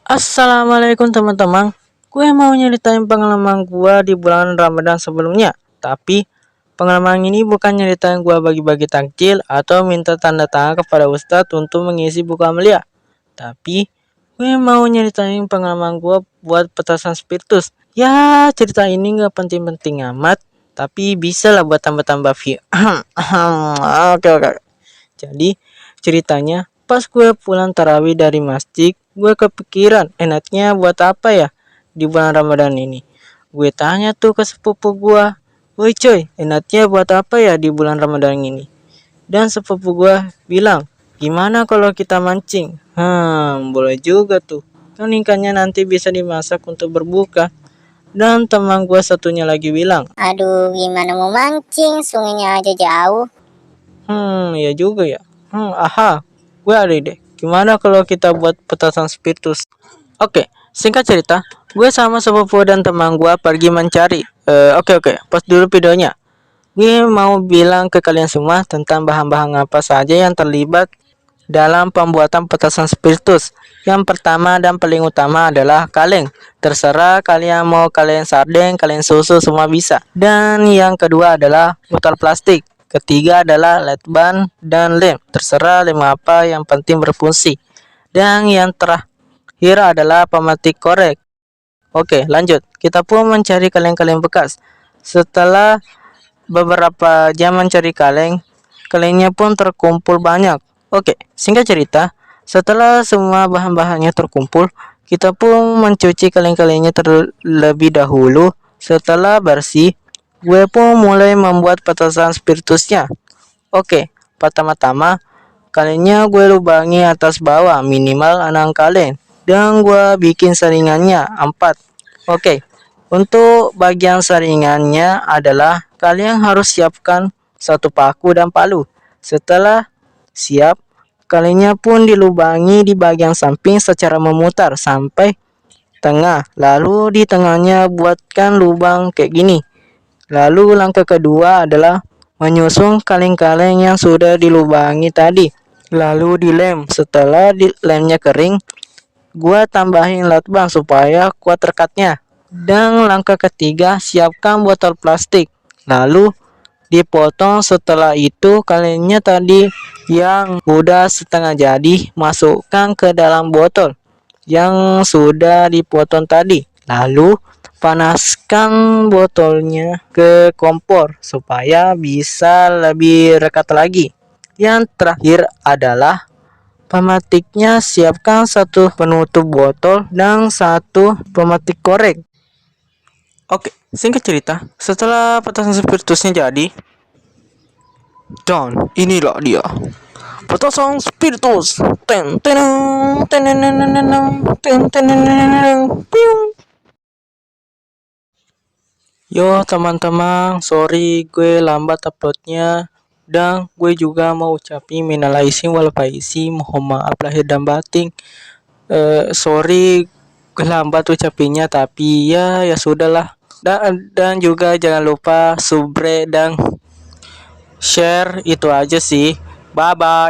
Assalamualaikum teman-teman. Gue mau nyeritain pengalaman gue di bulan Ramadan sebelumnya. Tapi pengalaman ini bukan nyeritain gue bagi-bagi takjil atau minta tanda tangan kepada ustadz untuk mengisi buku amalia. Tapi gue mau nyeritain pengalaman gue buat petasan spiritus. Ya cerita ini gak penting-penting amat, tapi bisa lah buat tambah-tambah view. Oke. Jadi ceritanya pas gue pulang tarawih dari masjid, gue kepikiran enaknya buat apa ya di bulan Ramadan ini. Gue tanya tuh ke sepupu gue, woi coy, enaknya buat apa ya di bulan Ramadan ini? Dan sepupu gue bilang, gimana kalau kita mancing? Boleh juga tuh. Kan ikannya nanti bisa dimasak untuk berbuka. Dan teman gue satunya lagi bilang, aduh gimana mau mancing, sungainya aja jauh. Ya juga ya. Gue ada ide. Gimana kalau kita buat petasan spiritus? Oke, singkat cerita, gue sama sepupu dan teman gue pergi mencari. Oke, pause dulu videonya. Gue mau bilang ke kalian semua tentang bahan-bahan apa saja yang terlibat dalam pembuatan petasan spiritus. Yang pertama dan paling utama adalah kaleng. Terserah kalian mau kaleng sarden, kaleng susu, semua bisa. Dan yang kedua adalah botol plastik. Ketiga adalah lakban dan lem. Terserah lem apa, yang penting berfungsi. Dan yang terakhir adalah pematik korek. Oke, lanjut. Kita pun mencari kaleng-kaleng bekas. Setelah beberapa jam mencari kaleng, kalengnya pun terkumpul banyak. Oke, singkat cerita, setelah semua bahan-bahannya terkumpul, kita pun mencuci kaleng-kalengnya terlebih dahulu. Setelah bersih, gue pun mulai membuat petasan spiritusnya. Oke, pertama-tama kalengnya gue lubangi atas bawah minimal 6 kaleng. Dan gue bikin saringannya 4. Oke, untuk bagian saringannya adalah kalian harus siapkan satu paku dan palu. Setelah siap, kalengnya pun dilubangi di bagian samping secara memutar sampai tengah. Lalu di tengahnya buatkan lubang kayak gini. Lalu langkah kedua adalah menyusun kaleng-kaleng yang sudah dilubangi tadi. Lalu dilem. Setelah lemnya kering, gua tambahin lakban supaya kuat rekatnya. Dan langkah ketiga, siapkan botol plastik. Lalu dipotong. Setelah itu kalengnya tadi yang udah setengah jadi masukkan ke dalam botol yang sudah dipotong tadi. Lalu panaskan botolnya ke kompor supaya bisa lebih rekat lagi. Yang terakhir adalah pematiknya. Siapkan satu penutup botol dan satu pematik korek. Oke, singkat cerita, setelah petasan spiritusnya jadi, dan inilah dia petasan spiritus. Ten teneng teneneneneng ten teneneneneng piung. Yo teman-teman, sorry gue lambat uploadnya. Dan gue juga mau ucapin minal aizin wal faizin, mohon maaf lahir dan batin. Sorry gue lambat ucapinnya, tapi ya sudahlah. Dan juga jangan lupa subscribe dan share, itu aja sih. Bye bye.